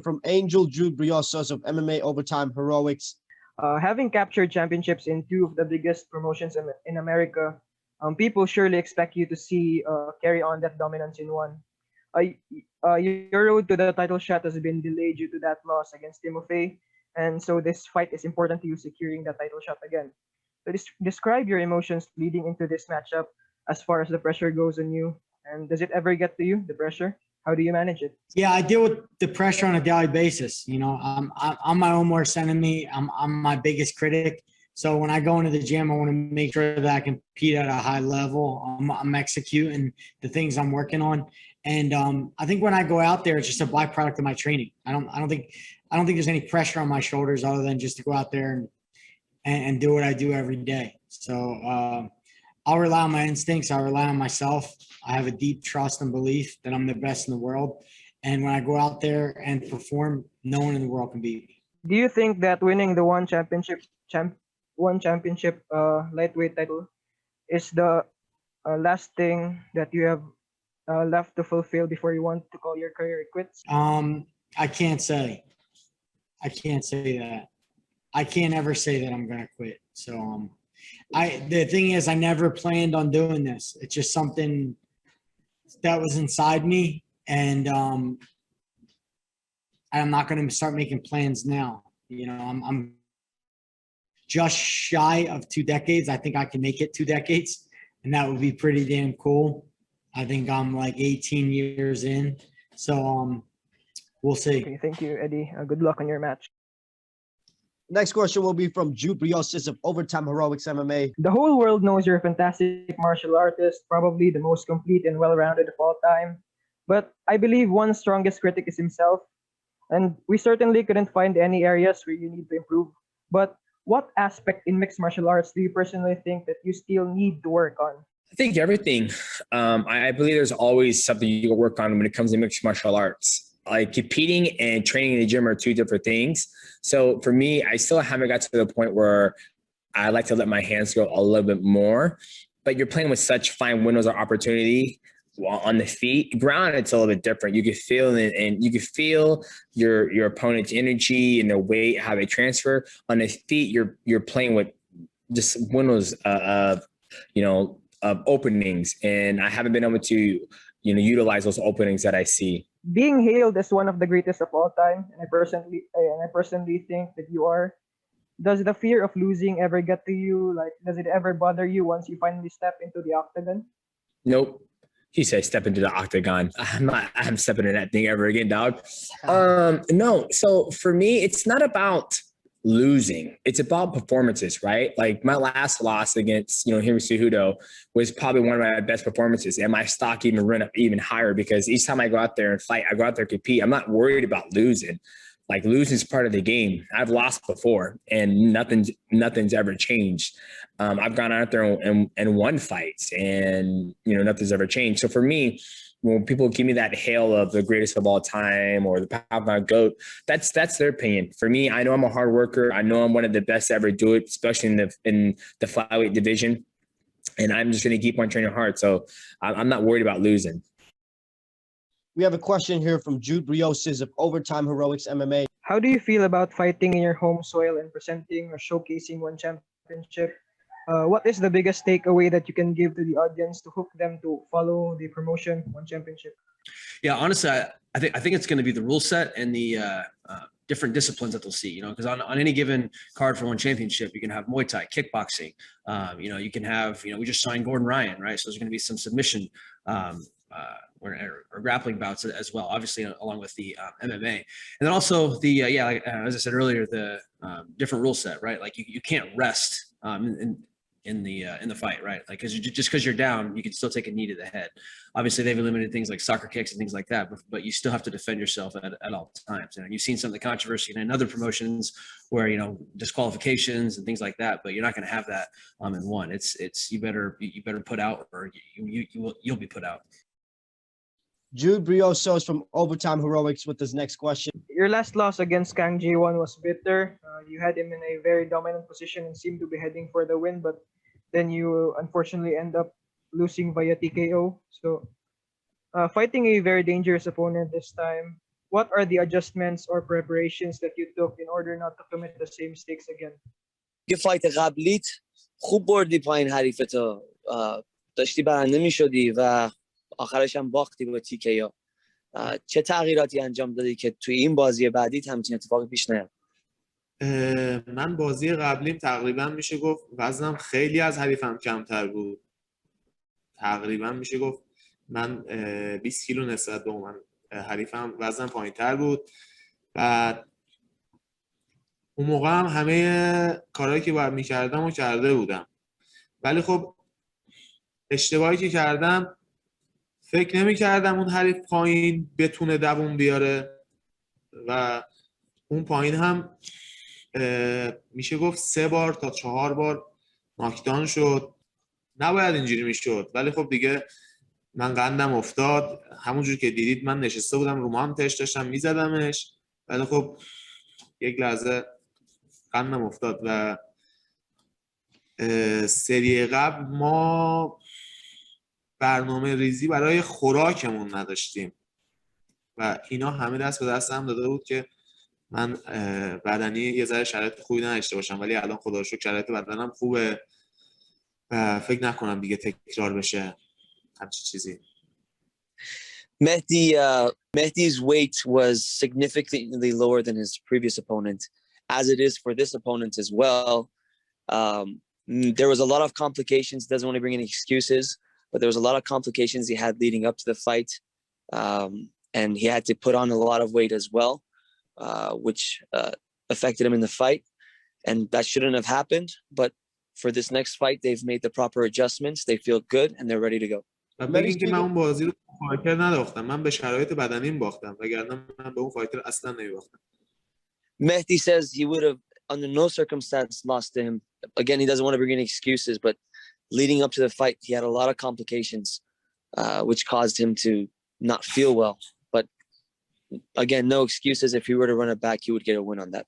From Angel Jude Briosos of MMA Overtime Heroics. Having captured championships in two of the biggest promotions in America, people surely expect you to see carry on that dominance in one. Your road to the title shot has been delayed due to that loss against Timofey, and so this fight is important to you securing that title shot again. So describe your emotions leading into this matchup as far as the pressure goes on you, and does it ever get to you, the pressure? How do you manage it? Yeah, I deal with the pressure on a daily basis. You know, I'm my own worst enemy. I'm my biggest critic. So when I go into the gym, I want to make sure that I compete at a high level. I'm executing the things I'm working on. And I think when I go out there, it's just a byproduct of my training. I don't think there's any pressure on my shoulders other than just to go out there and do what I do every day. So I'll rely on my instincts. I'll rely on myself. I have a deep trust and belief that I'm the best in the world. And when I go out there and perform, no one in the world can beat me. Do you think that winning the one championship lightweight title is the last thing that you have left to fulfill before you want to call your career quits? I can't say that. I can't ever say that I'm gonna quit. So the thing is, I never planned on doing this. It's just something that was inside me, and I'm not going to start making plans now. You know, I'm just shy of 2 decades. I think I can make it 2 decades, and that would be pretty damn cool. I think I'm like 18 years in, so we'll see. Okay, thank you, Eddie. Good luck on your match. Next question will be from Jude Briosos of Overtime Heroics MMA. The whole world knows you're a fantastic martial artist, probably the most complete and well-rounded of all time. But I believe one's strongest critic is himself, and we certainly couldn't find any areas where you need to improve. But what aspect in mixed martial arts do you personally think that you still need to work on? I think everything. I believe there's always something you can work on when it comes to mixed martial arts. Like competing and training in the gym are two different things. So for me, I still haven't got to the point where I like to let my hands go a little bit more, but you're playing with such fine windows of opportunity on the feet. Ground, it's a little bit different. You can feel it, and you can feel your opponent's energy and the weight, how they transfer. On the feet, you're playing with just windows of openings, and I haven't been able to utilize those openings that I see. Being hailed as one of the greatest of all time, and I personally think that you are. Does the fear of losing ever get to you? Like, does it ever bother you once you finally step into the octagon? Nope. He said, "Step into the octagon." I'm stepping in that thing ever again, dog. No. So for me, it's not about losing. It's about performances, right? Like my last loss against, Henry Cejudo was probably one of my best performances, and my stock even ran up even higher because each time I go out there and fight, I go out there and compete. I'm not worried about losing. Like losing is part of the game. I've lost before, and nothing's ever changed. I've gone out there and won fights, and nothing's ever changed. So for me, when people give me that hail of the greatest of all time or the pound GOAT, that's their opinion. For me, I know I'm a hard worker. I know I'm one of the best to ever do it, especially in the flyweight division. And I'm just going to keep on training hard. So I'm not worried about losing. We have a question here from Jude Briosos of Overtime Heroics MMA. How do you feel about fighting in your home soil and presenting or showcasing one championship? What is the biggest takeaway that you can give to the audience to hook them to follow the promotion, one championship? Yeah, honestly, I think it's going to be the rule set and the different disciplines that they'll see. Because on any given card for one championship, you can have Muay Thai, kickboxing. You can have we just signed Gordon Ryan, right? So there's going to be some submission or grappling bouts as well, obviously along with the MMA, and then also the as I said earlier, the different rule set, right? Like you can't rest in the fight, right? Like just because you're down, you can still take a knee to the head. Obviously, they've eliminated things like soccer kicks and things like that, but you still have to defend yourself at all times. And you've seen some of the controversy in other promotions where disqualifications and things like that, but you're not going to have that in one. It's you better put out, or you'll be put out. Jude Briosos from Overtime Heroics with his next question. Your last loss against Kang Ji-won was bitter. You had him in a very dominant position and seemed to be heading for the win, but then you unfortunately end up losing via TKO. So fighting a very dangerous opponent this time, what are the adjustments or preparations that you took in order not to commit the same mistakes again? یه فایت قبلیت خوب بردی پایین حریفتو، داشتی برنده میشدی و آخرش هم باختی با TKO. چه تغییراتی انجام دادی که توی این بازی بعدی همچین اتفاقی پیش نیاد؟ من بازی قبلیم تقریبا میشه گفت وزنم خیلی از حریفم کمتر بود. تقریبا میشه گفت من 20 کیلو نسبت به من حریفم وزنم پایینتر بود. بعد اون موقع هم همه کارهایی که باید میکردم و کرده بودم، ولی خب اشتباهی که کردم فکر نمیکردم اون حریف پایین بتونه دووم بیاره و اون پایین هم میشه گفت 3 بار تا 4 بار ناکدان شد. نباید اینجوری میشد، ولی خب دیگه من قندم افتاد. همونجور که دیدید من نشسته بودم رو مانتش داشتم میزدمش، ولی خب یک لحظه قندم افتاد. و سری قبل ما برنامه ریزی برای خوراکمون نداشتیم و اینا همه دست به دست هم داده بود که من بدنی یه ذره شرایط خوبی نداشته باشم، ولی الان خدا رو شکر شرایط بدنم خوبه و فکر نکنم دیگه تکرار بشه همچین چیزی. Mehdi's weight was significantly lower than his previous opponent, as it is for this opponent as well. There was a lot of complications. Doesn't want to bring any excuses, but there was a lot of complications he had leading up to the fight, and he had to put on a lot of weight as well, which affected him in the fight, and that shouldn't have happened. But for this next fight, they've made the proper adjustments. They feel good and they're ready to go. و بگین که من اون بازی رو فایتر نداختم، من به شرایط بدنیم باختم، وگرنه من به اون فایتر اصلا نمیباختم. Mehdi says he would have under no circumstance lost to him. Again, he doesn't want to bring any excuses, but leading up to the fight, he had a lot of complications, which caused him to not feel well. But again, no excuses. If he were to run it back, he would get a win on that.